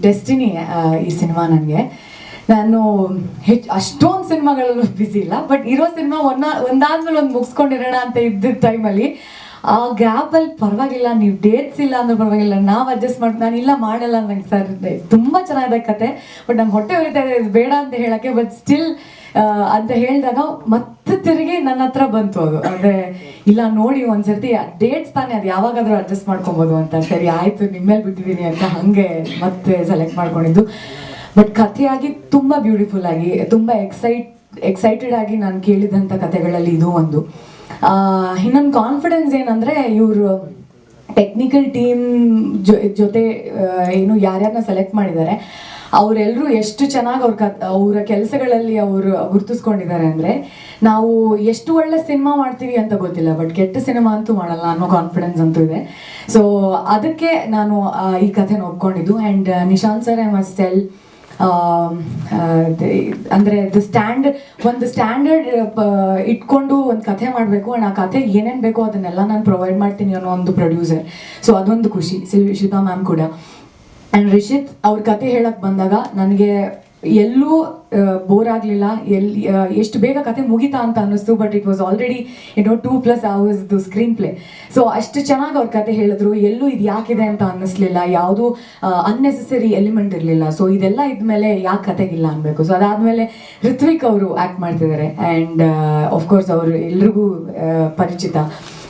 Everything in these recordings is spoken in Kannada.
ಡೆಸ್ಟಿನಿ ಈ ಸಿನಿಮಾ ನನಗೆ. ನಾನು ಅಷ್ಟೊಂದು ಸಿನಿಮಾಗಳಲ್ಲೂ ಬ್ಯುಸಿ ಇಲ್ಲ, ಬಟ್ ಇರೋ ಸಿನಿಮಾ ಒಂದಾದ್ಮೇಲೆ ಒಂದು ಮುಗಿಸ್ಕೊಂಡಿರೋಣ ಅಂತ ಇದ್ದ ಟೈಮಲ್ಲಿ ಆ ಗ್ಯಾಪಲ್ಲಿ ಪರವಾಗಿಲ್ಲ, ನೀವು ಡೇಟ್ಸ್ ಇಲ್ಲ ಅಂದ್ರೆ ಪರವಾಗಿಲ್ಲ, ನಾವು ಅಡ್ಜಸ್ಟ್ ನಾನು ಇಲ್ಲ ಮಾಡಲ್ಲ ನಂಗೆ ಸರ್ ತುಂಬ ಚೆನ್ನಾಗಿದೆ ಕತೆ, ಬಟ್ ನಂಗೆ ಹೊಟ್ಟೆ ಉರಿತಾ ಇದೆ ಇದು ಬೇಡ ಅಂತ ಹೇಳೋಕ್ಕೆ, ಬಟ್ ಸ್ಟಿಲ್ ಅಂತ ಹೇಳಿದಾಗ ಮತ್ತೆ ತಿರುಗಿ ನನ್ನ ಹತ್ರ ಬಂತು ಅದು. ಅಂದರೆ ಇಲ್ಲ ನೋಡಿ ಒಂದ್ಸರ್ತಿ ಡೇಟ್ಸ್ ತಾನೇ, ಅದು ಯಾವಾಗಾದರೂ ಅಡ್ಜಸ್ಟ್ ಮಾಡ್ಕೊಬೋದು ಅಂತ. ಸರಿ ಆಯಿತು ನಿಮ್ಮೇಲೆ ಬಿಟ್ಟಿದ್ದೀನಿ ಅಂತ ಹಾಗೆ ಮತ್ತೆ ಸೆಲೆಕ್ಟ್ ಮಾಡ್ಕೊಂಡಿದ್ದು. ಬಟ್ ಕಥೆಯಾಗಿ ತುಂಬ ಬ್ಯೂಟಿಫುಲ್ ಆಗಿ, ತುಂಬ ಎಕ್ಸೈಟೆಡ್ ಆಗಿ ನಾನು ಕೇಳಿದಂಥ ಕಥೆಗಳಲ್ಲಿ ಇದು ಒಂದು. ಇನ್ನೊಂದು ಕಾನ್ಫಿಡೆನ್ಸ್ ಏನಂದರೆ, ಇವರು ಟೆಕ್ನಿಕಲ್ ಟೀಮ್ ಜೊತೆ ಏನು ಯಾರ್ಯಾರನ್ನ ಸೆಲೆಕ್ಟ್ ಮಾಡಿದ್ದಾರೆ ಅವರೆಲ್ಲರೂ ಎಷ್ಟು ಚೆನ್ನಾಗಿ ಅವರ ಕೆಲಸಗಳಲ್ಲಿ ಅವರು ಗುರುತಿಸ್ಕೊಂಡಿದ್ದಾರೆ ಅಂದರೆ, ನಾವು ಎಷ್ಟು ಒಳ್ಳೆ ಸಿನಿಮಾ ಮಾಡ್ತೀವಿ ಅಂತ ಗೊತ್ತಿಲ್ಲ, ಬಟ್ ಕೆಟ್ಟ ಸಿನಿಮಾ ಅಂತೂ ಮಾಡಲ್ಲ ಅನ್ನೋ ಕಾನ್ಫಿಡೆನ್ಸ್ ಅಂತೂ ಇದೆ. ಸೊ ಅದಕ್ಕೆ ನಾನು ಈ ಕಥೆನ ಒಪ್ಕೊಂಡಿದ್ದು. And Nishant sir I must tell, ಅಂದರೆ ಒಂದು ಸ್ಟ್ಯಾಂಡರ್ಡ್ ಇಟ್ಕೊಂಡು ಒಂದು ಕಥೆ ಮಾಡಬೇಕು, ಆ್ಯಂಡ್ ಆ ಕಥೆ ಏನೇನು ಬೇಕೋ ಅದನ್ನೆಲ್ಲ ನಾನು ಪ್ರೊವೈಡ್ ಮಾಡ್ತೀನಿ ಅನ್ನೋ ಒಂದು ಪ್ರೊಡ್ಯೂಸರ್. ಸೊ ಅದೊಂದು ಖುಷಿ. ಶಿಲ್ಪಾ ಮ್ಯಾಮ್ ಕೂಡ. ಆ್ಯಂಡ್ ರಿಷಿತ್ ಅವ್ರ ಕತೆ ಹೇಳಕ್ಕೆ ಬಂದಾಗ ನನಗೆ ಎಲ್ಲೂ ಬೋರ್ ಆಗಲಿಲ್ಲ, ಎಷ್ಟು ಬೇಗ ಕತೆ ಮುಗಿತಾ ಅಂತ ಅನ್ನಿಸ್ತು. But it was already 2+ hours screen play. So ಅಷ್ಟು ಚೆನ್ನಾಗಿ ಅವ್ರ ಕತೆ ಹೇಳಿದ್ರು, ಎಲ್ಲೂ ಇದು ಯಾಕಿದೆ ಅಂತ ಅನ್ನಿಸ್ಲಿಲ್ಲ, ಯಾವುದೂ ಅನ್ನೆಸೆಸರಿ ಎಲಿಮೆಂಟ್ ಇರಲಿಲ್ಲ. ಸೊ ಇದೆಲ್ಲ ಇದ್ಮೇಲೆ ಯಾಕೆ ಕತೆಗಿಲ್ಲ ಅನ್ಬೇಕು. ಸೊ ಅದಾದಮೇಲೆ ಋತ್ವಿಕ್ ಅವರು ಆ್ಯಕ್ಟ್ ಮಾಡ್ತಿದ್ದಾರೆ, ಆ್ಯಂಡ್ ಆಫ್ಕೋರ್ಸ್ ಅವರು ಎಲ್ರಿಗೂ ಪರಿಚಿತ.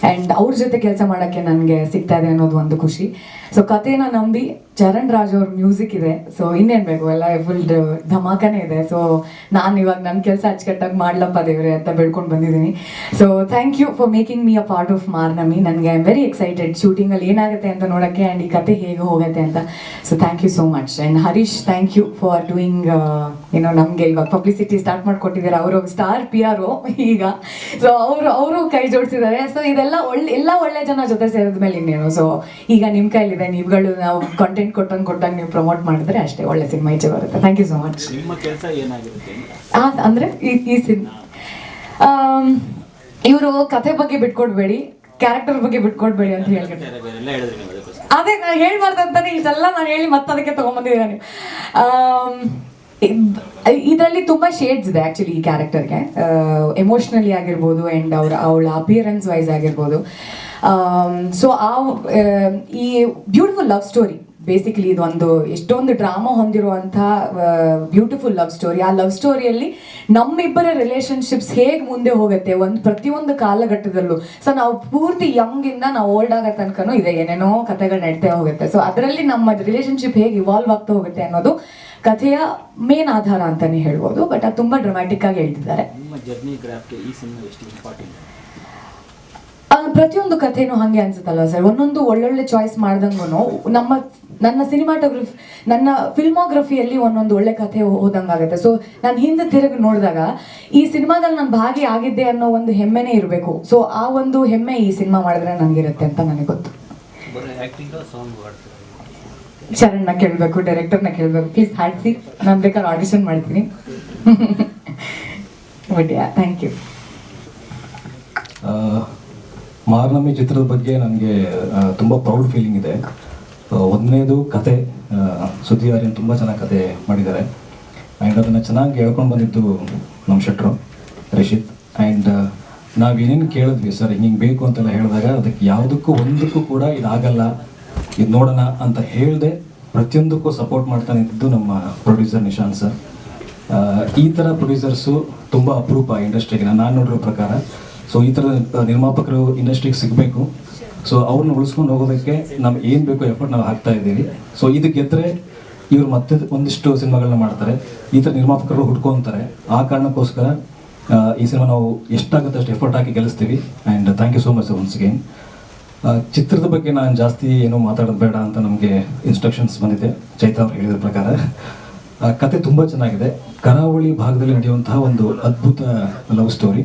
ಆ್ಯಂಡ್ ಅವ್ರ ಜೊತೆ ಕೆಲಸ ಮಾಡೋಕ್ಕೆ ನನಗೆ ಸಿಗ್ತಾ ಇದೆ ಅನ್ನೋದು ಒಂದು ಖುಷಿ. ಸೊ ಕಥೆನ ನಂಬಿ ಚರಣ್ ರಾಜ್ ಅವ್ರ ಮ್ಯೂಸಿಕ್ ಇದೆ. ಸೊ ಇನ್ನೇನು ಬೇಕು, ಎಲ್ಲ ಫುಲ್ ಧಮಾಕನೇ ಇದೆ. ಸೊ ನಾನು ಇವಾಗ ನನ್ನ ಕೆಲಸ ಅಚ್ಚುಕಟ್ಟಾಗಿ ಮಾಡ್ಲಪ್ಪ ದೇವ್ರೆ ಅಂತ ಬೆಳ್ಕೊಂಡು ಬಂದಿದ್ದೀನಿ. So thank you for making me a part of Marnami. ನನಗೆ ಐ ಆಮ್ ವೆರಿ ಎಕ್ಸೈಟೆಡ್ ಶೂಟಿಂಗಲ್ಲಿ ಏನಾಗುತ್ತೆ ಅಂತ ನೋಡೋಕ್ಕೆ, ಆ್ಯಂಡ್ ಈ ಕತೆ ಹೇಗೆ ಹೋಗುತ್ತೆ ಅಂತ. So thank you so much. And Harish, thank you for doing ನಮಗೆ ಇವಾಗ ಪಬ್ಲಿಸಿಟಿ ಸ್ಟಾರ್ಟ್ ಮಾಡ್ಕೊಟ್ಟಿದ್ದಾರೆ. ಅವರು ಸ್ಟಾರ್ PRO ಈಗ. ಸೊ ಅವರು ಕೈ ಜೋಡಿಸಿದ್ದಾರೆ. ಸೊ ಇದೆಲ್ಲ ಒಳ್ಳೆ ಜನ ಜೊತೆ ಸೇರಿದ ಮೇಲೆ ಇನ್ನೇನು. ಸೊ ಈಗ ನಿಮ್ಮ ಕೈಲಿದೆ, ನೀವುಗಳು ನಾವು ಕಂಟೆಂಟ್ ಕೊಟ್ಟಂಗೆ ನೀವು ಪ್ರಮೋಟ್ ಮಾಡಿದ್ರೆ ಅಷ್ಟೇ ಒಳ್ಳೆ ಸಿನಿಮಾ ಈಚೆ ಬರುತ್ತೆ. Thank you so much. ನಿಮ್ಮ ಕೆಲಸ ಏನಾಗಿರುತ್ತೆ ಅಂದರೆ ಈ ಸಿನಿಮಾ ಇವರು ಕಥೆ ಬಗ್ಗೆ ಬಿಟ್ಕೊಡ್ಬೇಡಿ, ಕ್ಯಾರೆಕ್ಟರ್ ಬಗ್ಗೆ ಬಿಟ್ಕೊಡ್ಬೇಡಿ ಅಂತ ಹೇಳ್ತಾರೆ. ಅದೇ ನಾನು ಹೇಳ್ಬಾರ್ದು ಅಂತಾನೆ ಇಷ್ಟೆಲ್ಲ ನಾನು ಹೇಳಿ ಮತ್ತೆ ಅದಕ್ಕೆ ತೊಗೊಂಬಂದಿದ್ದೀರ ನೀವು. ಇದರಲ್ಲಿ ತುಂಬ ಶೇಡ್ಸ್ ಇದೆ ಆ್ಯಕ್ಚುಲಿ ಈ ಕ್ಯಾರೆಕ್ಟರ್ಗೆ, ಎಮೋಷ್ನಲಿ ಆಗಿರ್ಬೋದು, ಆ್ಯಂಡ್ ಅವಳ ಅಪಿಯರೆನ್ಸ್ ವೈಸ್ ಆಗಿರ್ಬೋದು. ಸೊ ಈ ಬ್ಯೂಟಿಫುಲ್ ಲವ್ ಸ್ಟೋರಿ ಬೇಸಿಕಲಿ ಇದೊಂದು ಎಷ್ಟೊಂದು ಡ್ರಾಮಾ ಹೊಂದಿರುವಂಥ ಬ್ಯೂಟಿಫುಲ್ ಲವ್ ಸ್ಟೋರಿ. ಆ ಲವ್ ಸ್ಟೋರಿಯಲ್ಲಿ ನಮ್ಮಿಬ್ಬರ ರಿಲೇಷನ್ಶಿಪ್ಸ್ ಹೇಗೆ ಮುಂದೆ ಹೋಗುತ್ತೆ ಪ್ರತಿಯೊಂದು ಕಾಲಘಟ್ಟದಲ್ಲೂ. ಸೊ ನಾವು ಪೂರ್ತಿ ಯಂಗಿಂದ ನಾವು ಓಲ್ಡ್ ಆಗೋ ತನಕನೂ ಇದೆ, ಏನೇನೋ ಕಥೆಗಳು ನಡೀತಾ ಹೋಗುತ್ತೆ. ಸೊ ಅದರಲ್ಲಿ ನಮ್ಮ ರಿಲೇಷನ್ಶಿಪ್ ಹೇಗೆ ಇವಾಲ್ವ್ ಆಗ್ತಾ ಹೋಗುತ್ತೆ ಅನ್ನೋದು ಕಥೆಯ ಮೇನ್ ಆಧಾರ ಅಂತಾನೆ ಹೇಳ್ಬೋದು. ಬಟ್ ಅದು ತುಂಬ ಡ್ರಾಮ್ಯಾಟಿಕ್ ಆಗಿ ಹೇಳ್ತಿದ್ದಾರೆ. ಪ್ರತಿಯೊಂದು ಕಥೆನೂ ಹಾಗೆ ಅನ್ಸುತ್ತಲ್ಲ ಸರ್, ಒಂದೊಂದು ಒಳ್ಳೊಳ್ಳೆ ಚಾಯ್ಸ್ ಮಾಡ್ದಂಗೂ ನನ್ನ ನನ್ನ ಫಿಲ್ಮೋಗ್ರಫಿಯಲ್ಲಿ ಒಂದೊಂದು ಒಳ್ಳೆ ಕಥೆ ಹೋದಂಗಾಗುತ್ತೆ. ಸೊ ನಾನು ಹಿಂದೆ ತಿರುಗಿ ನೋಡಿದಾಗ ಈ ಸಿನಿಮಾದಲ್ಲಿ ನಾನು ಭಾಗಿ ಆಗಿದ್ದೆ ಅನ್ನೋ ಒಂದು ಹೆಮ್ಮೆನೇ ಇರಬೇಕು. ಸೊ ಆ ಒಂದು ಹೆಮ್ಮೆ ಈ ಸಿನಿಮಾ ಮಾಡಿದ್ರೆ ನನಗಿರುತ್ತೆ ಅಂತ ನನಗೆ ಗೊತ್ತು. ಶರಣ್ನ ಕೇಳಬೇಕು, ಡೈರೆಕ್ಟರ್ನ ಕೇಳಬೇಕು, ಪ್ಲೀಸ್ ಹಾಡಿಸಿ, ನಾನು ಬೇಕಾದ್ರೆ ಆಡಿಷನ್ ಮಾಡ್ತೀನಿ. But thank you. ಮಾರ್ನಮಿ ಚಿತ್ರದ ಬಗ್ಗೆ ನನಗೆ ತುಂಬ ಪ್ರೌಡ್ ಫೀಲಿಂಗ್ ಇದೆ. ಒಂದನೇದು ಕತೆ, ಸುದ್ದಿ ಆರ್ಯನ್ ತುಂಬ ಚೆನ್ನಾಗಿ ಕತೆ ಮಾಡಿದ್ದಾರೆ. ಆ್ಯಂಡ್ ಅದನ್ನು ಚೆನ್ನಾಗಿ ಹೇಳ್ಕೊಂಡು ಬಂದಿದ್ದು ನಮ್ಮ ಶೆಟ್ರು ರಿಷಿತ್. ಆ್ಯಂಡ್ ನಾವೇನೇನು ಕೇಳಿದ್ವಿ ಸರ್ ಹಿಂಗೆ ಬೇಕು ಅಂತೆಲ್ಲ ಹೇಳಿದಾಗ ಅದಕ್ಕೆ ಯಾವುದಕ್ಕೂ ಒಂದಕ್ಕೂ ಕೂಡ ಇದಾಗಲ್ಲ, ಇದು ನೋಡೋಣ ಅಂತ ಹೇಳಿದೆ ಪ್ರತಿಯೊಂದಕ್ಕೂ ಸಪೋರ್ಟ್ ಮಾಡ್ತಾ ನಿಂತಿದ್ದು ನಮ್ಮ ಪ್ರೊಡ್ಯೂಸರ್ ನಿಶಾಂತ್ ಸರ್. ಈ ಥರ ಪ್ರೊಡ್ಯೂಸರ್ಸು ತುಂಬ ಅಪರೂಪ ಇಂಡಸ್ಟ್ರಿಗೆ, ನಾನು ನೋಡಿರೋ ಪ್ರಕಾರ. ಸೊ ಈ ಥರ ನಿರ್ಮಾಪಕರು ಇಂಡಸ್ಟ್ರಿಗೆ ಸಿಗಬೇಕು. ಸೊ ಅವ್ರನ್ನ ಉಳಿಸ್ಕೊಂಡು ಹೋಗೋದಕ್ಕೆ ನಮ್ಗೆ ಏನು ಬೇಕೋ ಎಫರ್ಟ್ ನಾವು ಹಾಕ್ತಾ ಇದ್ದೀವಿ. ಸೊ ಇದು ಗೆದ್ದರೆ ಇವರು ಮತ್ತೆ ಒಂದಿಷ್ಟು ಸಿನಿಮಾಗಳನ್ನ ಮಾಡ್ತಾರೆ, ಈ ಥರ ನಿರ್ಮಾಪಕರು ಹುಡ್ಕೊತಾರೆ. ಆ ಕಾರಣಕ್ಕೋಸ್ಕರ ಈ ಸಿನಿಮಾ ನಾವು ಎಷ್ಟಾಗುತ್ತೆ ಅಷ್ಟು ಎಫರ್ಟ್ ಹಾಕಿ ಗೆಲ್ಲಿಸ್ತೀವಿ. And thank you so much once again. ಚಿತ್ರದ ಬಗ್ಗೆ ನಾನು ಜಾಸ್ತಿ ಏನೂ ಮಾತಾಡೋದು ಬೇಡ ಅಂತ ನಮಗೆ ಇನ್ಸ್ಟ್ರಕ್ಷನ್ಸ್ ಬಂದಿದೆ ಚೈತ್ರ ಅವ್ರು ಹೇಳಿದ ಪ್ರಕಾರ. ಕತೆ ತುಂಬ ಚೆನ್ನಾಗಿದೆ. ಕರಾವಳಿ ಭಾಗದಲ್ಲಿ ನಡೆಯುವಂತಹ ಒಂದು ಅದ್ಭುತ ಲವ್ ಸ್ಟೋರಿ.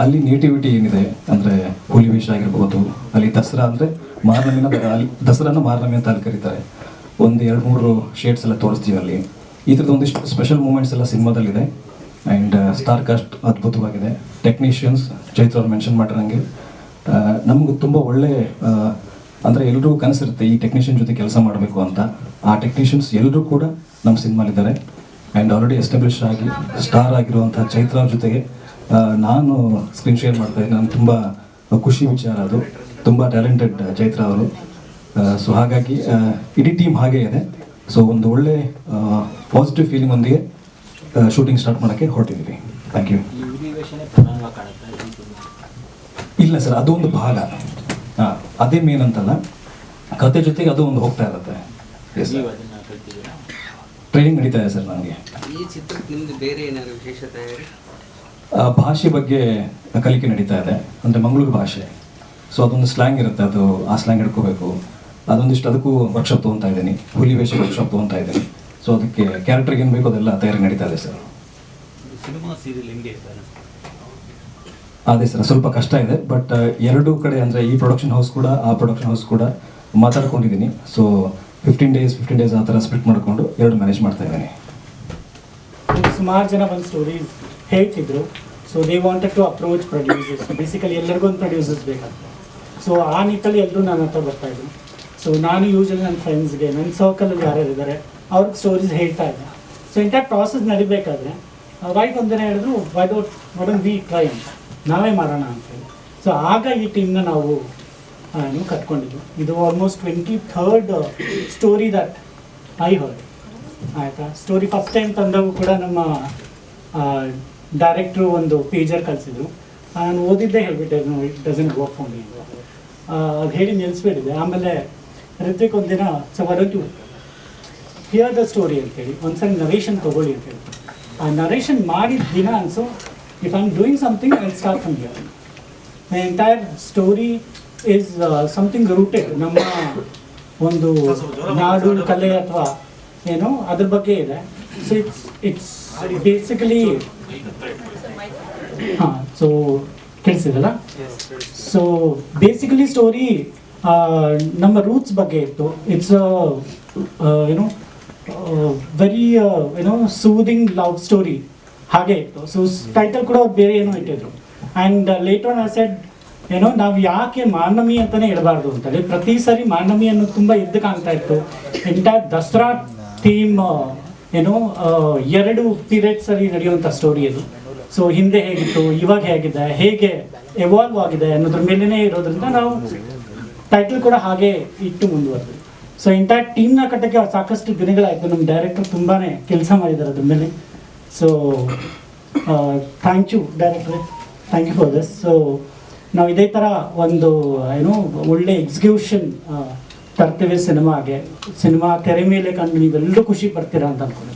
ಅಲ್ಲಿ ನೇಟಿವಿಟಿ ಏನಿದೆ ಅಂದರೆ ಹುಲಿವೇಷ ಆಗಿರ್ಬೋದು, ಅಲ್ಲಿ ದಸರಾ ಅಂದರೆ ದಸರಾನ ಮಾರ್ನಮಿ ಅಂತ ಅಲ್ಲಿ ಕರೀತಾರೆ. 1-2-3 ಶೇಡ್ಸ್ ಎಲ್ಲ ತೋರಿಸ್ತೀವಿ ಅಲ್ಲಿ. ಈ ಥರದ ಒಂದಿಷ್ಟು ಸ್ಪೆಷಲ್ ಮೂಮೆಂಟ್ಸ್ ಎಲ್ಲ ಸಿನಿಮಾದಲ್ಲಿದೆ. ಆ್ಯಂಡ್ ಸ್ಟಾರ್ ಕಾಸ್ಟ್ ಅದ್ಭುತವಾಗಿದೆ. ಟೆಕ್ನಿಷಿಯನ್ಸ್ ಚೈತ್ರ ಅವ್ರು ಮೆನ್ಷನ್ ಮಾಡಿರಂಗೆ ನಮಗೂ ತುಂಬ ಒಳ್ಳೆ ಅಂದರೆ ಎಲ್ರಿಗೂ ಕನಸಿರುತ್ತೆ ಈ ಟೆಕ್ನಿಷಿಯನ್ ಜೊತೆ ಕೆಲಸ ಮಾಡಬೇಕು ಅಂತ. ಆ ಟೆಕ್ನಿಷಿಯನ್ಸ್ ಎಲ್ಲರೂ ಕೂಡ ನಮ್ಮ ಸಿನಿಮಾಲಿದ್ದಾರೆ. ಆ್ಯಂಡ್ ಆಲ್ರೆಡಿ ಎಸ್ಟಾಬ್ಲಿಷ್ ಆಗಿ ಸ್ಟಾರ್ ಆಗಿರುವಂಥ ಚೈತ್ರ ಅವ್ರ ಜೊತೆಗೆ ನಾನು ಸ್ಕ್ರೀನ್ ಶೇರ್ ಮಾಡ್ತಾ ಇದ್ದೀನಿ. ನನಗೆ ತುಂಬ ಖುಷಿ ವಿಚಾರ ಅದು. ತುಂಬ ಟ್ಯಾಲೆಂಟೆಡ್ ಚೈತ್ರ ಅವರು. ಸೊ ಹಾಗಾಗಿ ಇಡೀ ಟೀಮ್ ಹಾಗೇ ಇದೆ. ಸೊ ಒಂದು ಒಳ್ಳೆ ಪಾಸಿಟಿವ್ ಫೀಲಿಂಗ್ ಒಂದಿಗೆ ಶೂಟಿಂಗ್ ಸ್ಟಾರ್ಟ್ ಮಾಡೋಕ್ಕೆ ಹೊರಟಿದ್ದೀವಿ. Thank you. ಇಲ್ಲ ಸರ್, ಅದು ಒಂದು ಭಾಗ. ಹಾಂ, ಅದೇ ಮೇನ್ ಅಂತಲ್ಲ, ಕತೆ ಜೊತೆಗೆ ಅದು ಒಂದು ಹೋಗ್ತಾ ಇರುತ್ತೆ. ಎಸ್, ಟ್ರೈನಿಂಗ್ ನಡೀತಾ ಇದೆ ಸರ್ ನನಗೆ. ಈ ಚಿತ್ರಕ್ಕೆ ನಿಮ್ದು ಬೇರೆ ಏನಾದರೂ ವಿಶೇಷತೆ? ಭಾಷೆ ಬಗ್ಗೆ ಕಲಿಕೆ ನಡೀತಾ ಇದೆ. ಅಂದರೆ ಮಂಗಳೂರು ಭಾಷೆ, ಸೊ ಅದೊಂದು ಸ್ಲ್ಯಾಂಗ್ ಇರುತ್ತೆ, ಅದು ಆ ಸ್ಲ್ಯಾಂಗ್ ಹಿಡ್ಕೋಬೇಕು. ಅದೊಂದಿಷ್ಟು ಅದಕ್ಕೂ ವರ್ಕ್ಶಾಪ್ ತೊಗೊತಾ ಇದ್ದೀನಿ, ಹುಲಿ ವೇಷ ವರ್ಕ್ಶಾಪ್ ತೊಗೊತಾ ಇದ್ದೀನಿ. ಸೊ ಅದಕ್ಕೆ ಕ್ಯಾರೆಕ್ಟರ್ಗೆ ಏನು ಬೇಕು ಅದೆಲ್ಲ ತಯಾರಿ ನಡೀತಾ ಇದೆ ಸರ್. ಸಿನಿಮಾ ಸೀರಿಯಲ್ ಹೆಂಗೆ ಅದೇ ಸರ್, ಸ್ವಲ್ಪ ಕಷ್ಟ ಇದೆ. ಬಟ್ ಎರಡೂ ಕಡೆ ಅಂದರೆ ಈ ಪ್ರೊಡಕ್ಷನ್ ಹೌಸ್ ಕೂಡ ಆ ಪ್ರೊಡಕ್ಷನ್ ಹೌಸ್ ಕೂಡ ಮಾತಾಡ್ಕೊಂಡಿದ್ದೀನಿ. ಸೊ 15 ಡೇಸ್ ಆ ಥರ ಸ್ಪ್ಲಿಟ್ ಮಾಡಿಕೊಂಡು ಎರಡು ಮ್ಯಾನೇಜ್ ಮಾಡ್ತಾ ಇದ್ದೀನಿ. ಸುಮಾರು ಜನ ಒಂದು ಸ್ಟೋರೀಸ್ ಹೇಳ್ತಿದ್ರು. So they wanted to approach producers. Basically ಎಲ್ಲರಿಗೂ ಒಂದು ಪ್ರೊಡ್ಯೂಸರ್ಸ್ ಬೇಕಾಗ್ತದೆ. ಸೊ ಆ ನಿಟ್ಟಲ್ಲಿ ಎಲ್ಲರೂ ನನ್ನ ಹತ್ರ ಬರ್ತಾಯಿದ್ರು. ಸೊ ನಾನು ಯೂಶಲಿ ನನ್ನ ಫ್ರೆಂಡ್ಸ್ಗೆ, ನನ್ನ ಸರ್ಕಲಲ್ಲಿ ಯಾರ್ಯಾರು ಇದ್ದಾರೆ ಅವ್ರಿಗೆ ಸ್ಟೋರೀಸ್ ಹೇಳ್ತಾ ಇದ್ದೆ. ಸೊ ಇಂಥ ಪ್ರಾಸೆಸ್ ನಡಿಬೇಕಾದ್ರೆ ವೈಟ್ ಒಂದಿನ ಹೇಳಿದ್ರು, ವೈ ಡೋಂಟ್ ವಿ ಟ್ರೈ ಅಂತ, ನಾವೇ ಮಾಡೋಣ ಅಂತೇಳಿ. ಸೊ ಆಗ ಈ ಟೀಮ್ನ ನಾವು ಕಟ್ಕೊಂಡಿದ್ದು. ಇದು almost 23rd story that I heard. ಆಯಿತಾ, ಸ್ಟೋರಿ ಫಸ್ಟ್ ಟೈಮ್ ತಂದಾಗೂ ಕೂಡ ನಮ್ಮ ಡೈರೆಕ್ಟ್ರು ಒಂದು ಪೇಜರ್ ಕಳಿಸಿದ್ರು. ನಾನು ಓದಿದ್ದೇ ಹೇಳಿಬಿಟ್ಟೆ, it doesn't work for me ಅದು ಹೇಳಿ ನಿಲ್ಲಿಸ್ಬಿಟ್ಟಿದೆ. ಆಮೇಲೆ ಋತ್ವಿಕ್ ಒಂದಿನ ಸವಾಲು ಹಿಯರ್ ದ ಸ್ಟೋರಿ ಅಂತೇಳಿ ಒಂದ್ಸರಿ ನರೇಷನ್ ತೊಗೊಳ್ಳಿ ಅಂತೇಳಿ. ಆ ನರೇಷನ್ ಮಾಡಿದ ದಿನ ಅನ್ಸು, if I am doing something I start from here. My entire story is something rooted, ನಮ್ಮ ಒಂದು ನಾಡು ಕಲೆ ಅಥವಾ ಏನೋ ಅದ್ರ ಬಗ್ಗೆ ಇದೆ. ಸೊ ಇಟ್ಸ್ ಬೇಸಿಕಲಿ ಹಾಂ, ಸೊ ಕೇಳಿಸಿದಲ್ಲ. ಸೊ ಬೇಸಿಕಲಿ ಸ್ಟೋರಿ ನಮ್ಮ ರೂಟ್ಸ್ ಬಗ್ಗೆ ಇತ್ತು. ಇಟ್ಸ್ ಏನೋ ವೆರಿ ಏನೋ ಸೂದಿಂಗ್ ಲವ್ ಸ್ಟೋರಿ ಹಾಗೆ ಇತ್ತು. ಸೊ ಟೈಟಲ್ ಕೂಡ ಅವ್ರು ಬೇರೆ ಏನೋ ಇಟ್ಟಿದ್ರು. And later on I said, ಏನೋ ನಾವು ಯಾಕೆ ಮಾನವಿ ಅಂತಲೇ ಇಡಬಾರ್ದು ಅಂತೇಳಿ. ಪ್ರತಿ ಸಾರಿ ಮಾನವಿ ಅನ್ನೋದು ತುಂಬ ಎದ್ದು ಕಾಣ್ತಾ ಇತ್ತು. ಎಂಟೈರ್ ದಸರಾ ಥೀಮ್ ಏನೋ 2 ಪೀರಿಯಡ್ಸಲ್ಲಿ ನಡೆಯುವಂಥ ಸ್ಟೋರಿ ಅದು. ಸೊ ಹಿಂದೆ ಹೇಗಿತ್ತು, ಇವಾಗ ಹೇಗಿದೆ, ಹೇಗೆ ಎವಾಲ್ವ್ ಆಗಿದೆ ಅನ್ನೋದ್ರ ಮೇಲೇ ಇರೋದ್ರಿಂದ ನಾವು ಟೈಟಲ್ ಕೂಡ ಹಾಗೆ ಇಟ್ಟು ಮುಂದುವರೆದ್ವಿ. ಸೊ ಎಂಟೈರ್ ಟೀಮ್ನ ಕಟ್ಟಕ್ಕೆ ಸಾಕಷ್ಟು ದಿನಗಳಾಯಿತು. ನಮ್ಮ ಡೈರೆಕ್ಟರ್ ತುಂಬಾ ಕೆಲಸ ಮಾಡಿದ್ದಾರೆ ಅದ್ರ ಮೇಲೆ. ಸೊ ಥ್ಯಾಂಕ್ ಯು ಡೈರೆಕ್ಟ್ರೆ, thank you for this. So ನಾವು ಇದೇ ಥರ ಒಂದು ಏನೋ ಒಳ್ಳೆ ಎಕ್ಸಿಕ್ಯೂಷನ್ ತರ್ತೀವಿ ಸಿನಿಮಾಗೆ. ಸಿನಿಮಾ ತೆರೆ ಮೇಲೆ ಕಂಡು ನೀವೆಲ್ಲರೂ ಖುಷಿ ಪಡ್ತೀರಾ ಅಂತ ಅನ್ಕೊಂಡು